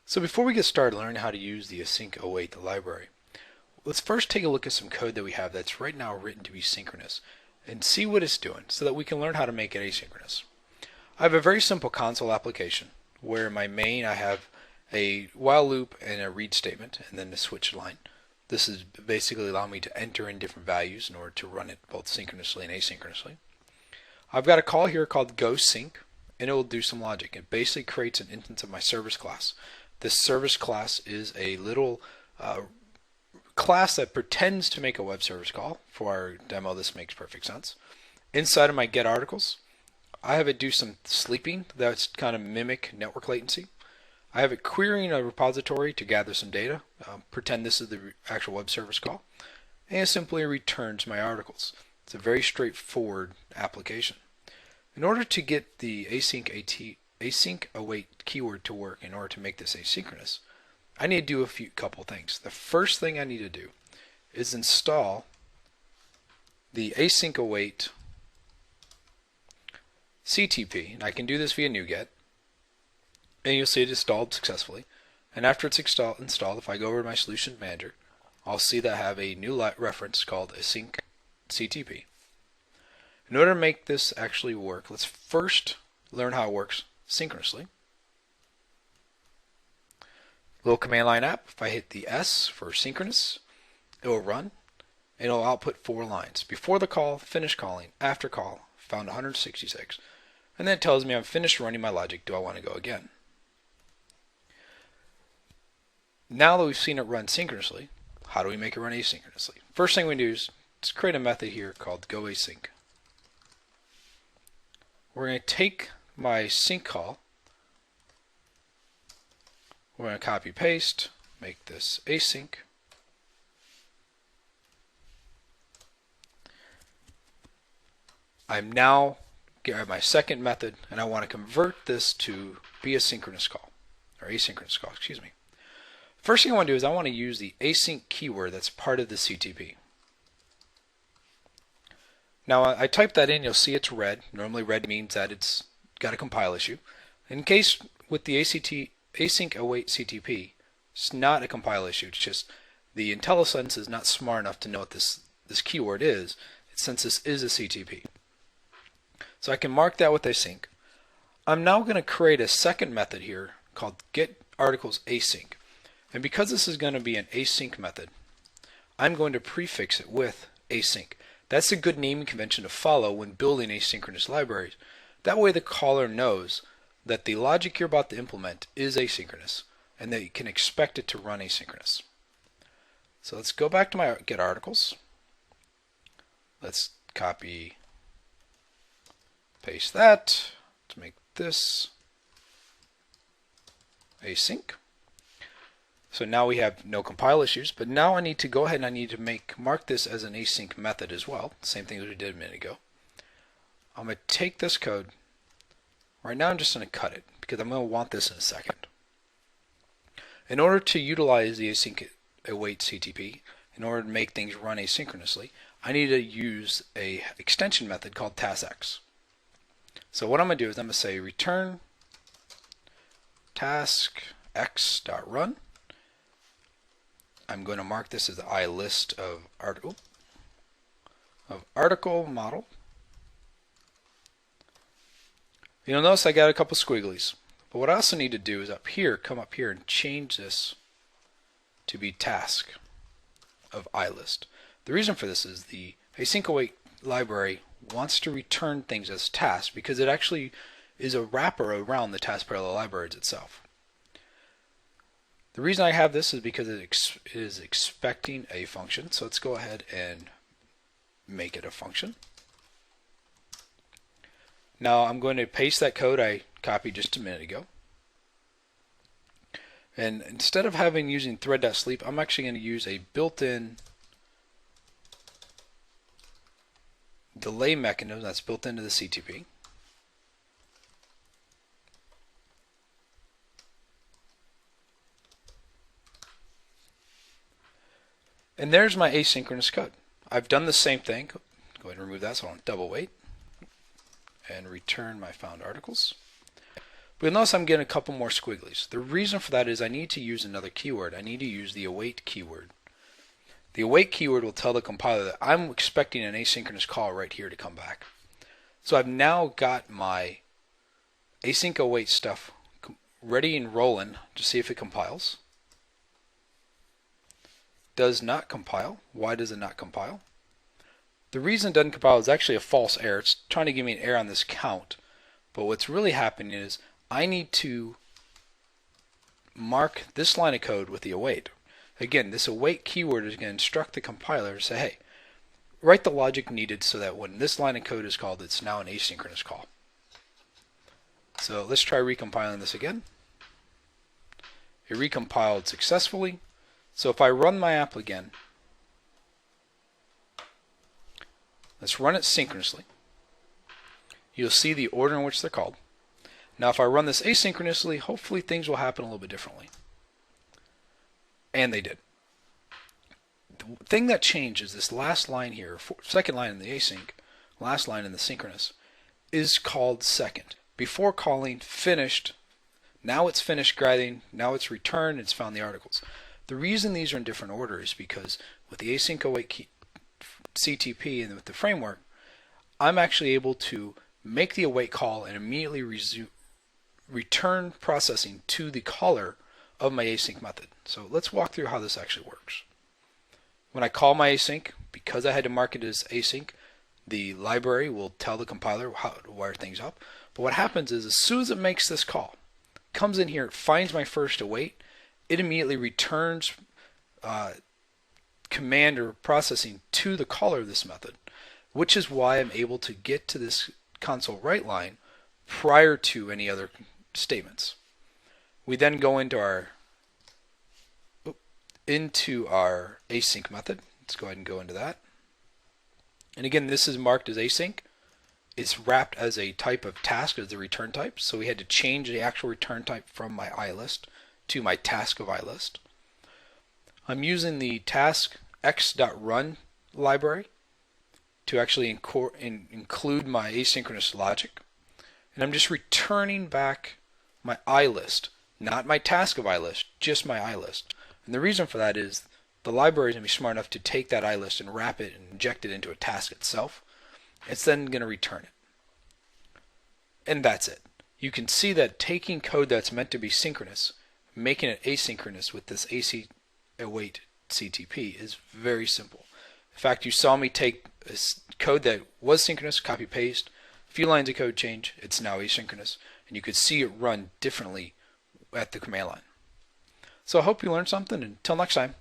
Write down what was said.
So before we get started learning how to use the async await library, let's first take a look at some code that we have that's right now written to be synchronous and see what it's doing so that we can learn how to make it asynchronous. I have a very simple console application where in my main I have a while loop and a read statement and then a switch line. This is basically allowing me to enter in different values in order to run it both synchronously and asynchronously. I've got a call here called goSync and it will do some logic. It basically creates an instance of my service class. This service class is a little class that pretends to make a web service call. For our demo, this makes perfect sense. Inside of my get articles, I have it do some sleeping that's kind of mimic network latency. I have it querying a repository to gather some data, pretend this is the actual web service call, and it simply returns my articles. It's a very straightforward application. In order to get the async await keyword to work, in order to make this asynchronous, I need to do a couple things. The first thing I need to do is install the async await CTP, and I can do this via NuGet, and you'll see it installed successfully. And after it's installed, if I go over to my solution manager, I'll see that I have a new reference called Async CTP. In order to make this actually work, let's first learn how it works synchronously. Little command line app, if I hit the S for synchronous, it will run and it will output 4 lines. Before the call, finish calling, after call, found 166. And then it tells me I'm finished running my logic, do I want to go again? Now that we've seen it run synchronously, how do we make it run asynchronously? First thing we do is let's create a method here called goAsync. We're going to take my sync call, we're going to copy paste, make this async. I'm now getting my second method and I want to convert this to be a synchronous call, or asynchronous call, excuse me. First thing I want to do is I want to use the async keyword that's part of the CTP. Now I type that in, you'll see it's red. Normally red means that it's got a compile issue. In case with the async await CTP, it's not a compile issue. It's just the IntelliSense is not smart enough to know what this keyword is, since this is a CTP. So I can mark that with async. I'm now going to create a second method here called getArticlesAsync. And because this is going to be an async method, I'm going to prefix it with async. That's a good naming convention to follow when building asynchronous libraries. That way the caller knows that the logic you're about to implement is asynchronous and that you can expect it to run asynchronous. So let's go back to my get articles. Let's copy, paste that to make this async. So now we have no compile issues, but now I need to go ahead and I need to mark this as an async method as well. Same thing as we did a minute ago. I'm going to take this code. Right now I'm just going to cut it because I'm going to want this in a second. In order to utilize the async await CTP, in order to make things run asynchronously, I need to use a extension method called taskx. So what I'm going to do is I'm going to say return taskx.run. I'm going to mark this as the list of article model. You'll notice I got a couple squigglies. But what I also need to do is come up here and change this to be task of list. The reason for this is the async await library wants to return things as tasks because it actually is a wrapper around the task parallel libraries itself. The reason I have this is because it is expecting a function. So let's go ahead and make it a function. Now I'm going to paste that code I copied just a minute ago. And instead of using thread.sleep, I'm actually going to use a built-in delay mechanism that's built into the CTP. And there's my asynchronous code. I've done the same thing. Go ahead and remove that so I don't double wait. And return my found articles. But you'll notice I'm getting a couple more squigglies. The reason for that is I need to use another keyword. I need to use the await keyword. The await keyword will tell the compiler that I'm expecting an asynchronous call right here to come back. So I've now got my async await stuff ready and rolling to see if it compiles. Does not compile. Why does it not compile? The reason it doesn't compile is actually a false error. It's trying to give me an error on this count. But what's really happening is I need to mark this line of code with the await. Again, this await keyword is going to instruct the compiler to say, hey, write the logic needed so that when this line of code is called, it's now an asynchronous call. So let's try recompiling this again. It recompiled successfully. So if I run my app again, let's run it synchronously. You'll see the order in which they're called. Now if I run this asynchronously, hopefully things will happen a little bit differently. And they did. The thing that changed is this last line here, second line in the async, last line in the synchronous, is called second. Before calling finished, now it's finished grabbing, now it's returned, it's found the articles. The reason these are in different order is because with the async await CTP and with the framework, I'm actually able to make the await call and immediately return processing to the caller of my async method. So let's walk through how this actually works. When I call my async, because I had to mark it as async, the library will tell the compiler how to wire things up. But what happens is as soon as it makes this call, comes in here, it finds my first await, it immediately returns command or processing to the caller of this method, which is why I'm able to get to this console write line prior to any other statements. We then go into our async method. Let's go ahead and go into that. And again, this is marked as async. It's wrapped as a type of task as the return type. So we had to change the actual return type from my ilist to my task of ilist. I'm using the task x.run library to actually include my asynchronous logic. And I'm just returning back my ilist, not my task of ilist, just my ilist. And the reason for that is the library is going to be smart enough to take that ilist and wrap it and inject it into a task itself. It's then going to return it. And that's it. You can see that taking code that's meant to be synchronous, making it asynchronous with this await CTP is very simple. In fact, you saw me take a code that was synchronous, copy paste, a few lines of code change, it's now asynchronous, and you could see it run differently at the command line. So I hope you learned something, and until next time.